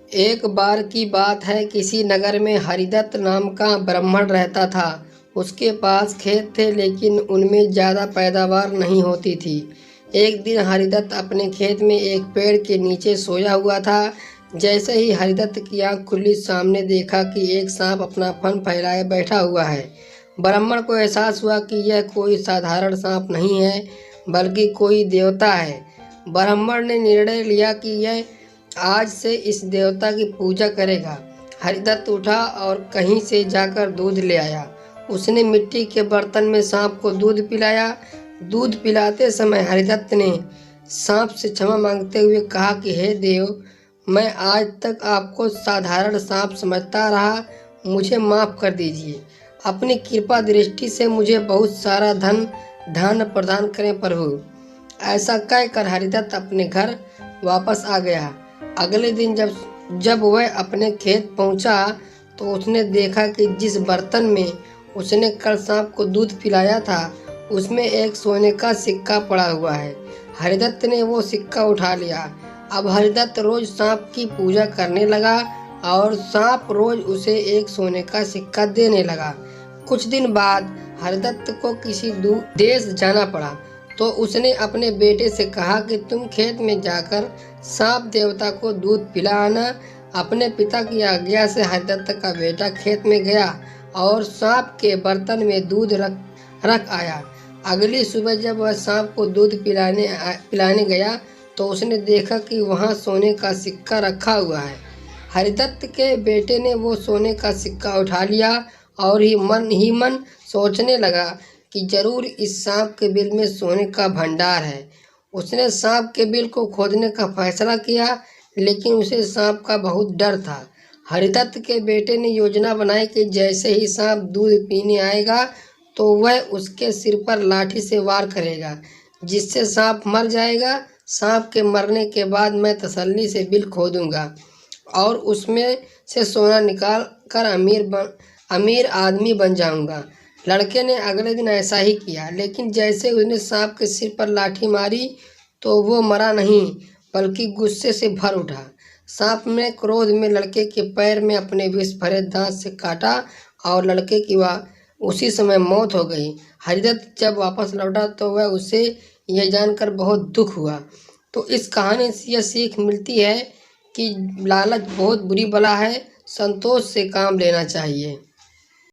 एक बार की बात है, किसी नगर में हरिदत्त नाम का ब्राह्मण रहता था। उसके पास खेत थे, लेकिन उनमें ज़्यादा पैदावार नहीं होती थी। एक दिन हरिदत्त अपने खेत में एक पेड़ के नीचे सोया हुआ था। जैसे ही हरिदत्त की आँख खुली, सामने देखा कि एक सांप अपना फन फैलाए बैठा हुआ है। ब्राह्मण को एहसास हुआ कि यह कोई साधारण सांप नहीं है, बल्कि कोई देवता है। ब्राह्मण ने निर्णय लिया कि यह आज से इस देवता की पूजा करेगा। हरिदत्त उठा और कहीं से जाकर दूध ले आया। उसने मिट्टी के बर्तन में सांप को दूध पिलाया। दूध पिलाते समय हरिदत्त ने सांप से क्षमा मांगते हुए कहा कि हे देव, मैं आज तक आपको साधारण सांप समझता रहा, मुझे माफ़ कर दीजिए। अपनी कृपा दृष्टि से मुझे बहुत सारा धन धान्य प्रदान करें प्रभु। ऐसा कहकर हरिदत्त अपने घर वापस आ गया। अगले दिन जब वह अपने खेत पहुंचा, तो उसने देखा कि जिस बर्तन में उसने कल सांप को दूध पिलाया था, उसमें एक सोने का सिक्का पड़ा हुआ है। हरिदत्त ने वो सिक्का उठा लिया। अब हरिदत्त रोज सांप की पूजा करने लगा और सांप रोज उसे एक सोने का सिक्का देने लगा। कुछ दिन बाद हरिदत्त को किसी दूर देश जाना पड़ा, तो उसने अपने बेटे से कहा कि तुम खेत में जाकर सांप देवता को दूध पिला आना। अपने पिता की आज्ञा से हरिदत्त का बेटा खेत में गया और सांप के बर्तन में दूध रख आया। अगली सुबह जब वह सांप को दूध पिलाने गया, तो उसने देखा कि वहाँ सोने का सिक्का रखा हुआ है। हरिदत्त के बेटे ने वो सोने का सिक्का उठा लिया और ही मन सोचने लगा कि जरूर इस सांप के बिल में सोने का भंडार है। उसने सांप के बिल को खोदने का फैसला किया, लेकिन उसे सांप का बहुत डर था। हरिदत्त के बेटे ने योजना बनाई कि जैसे ही सांप दूध पीने आएगा, तो वह उसके सिर पर लाठी से वार करेगा, जिससे सांप मर जाएगा। सांप के मरने के बाद मैं तसल्ली से बिल खोदूंगा और उसमें से सोना निकाल कर अमीर आदमी बन जाऊंगा। लड़के ने अगले दिन ऐसा ही किया, लेकिन जैसे उसने सांप के सिर पर लाठी मारी, तो वो मरा नहीं, बल्कि गुस्से से भर उठा। सांप ने क्रोध में लड़के के पैर में अपने विष भरे दांत से काटा और लड़के की उसी समय मौत हो गई। हरिदत्त जब वापस लौटा, तो वह उसे यह जानकर बहुत दुख हुआ। तो इस कहानी से यह सीख मिलती है कि लालच बहुत बुरी बला है, संतोष से काम लेना चाहिए।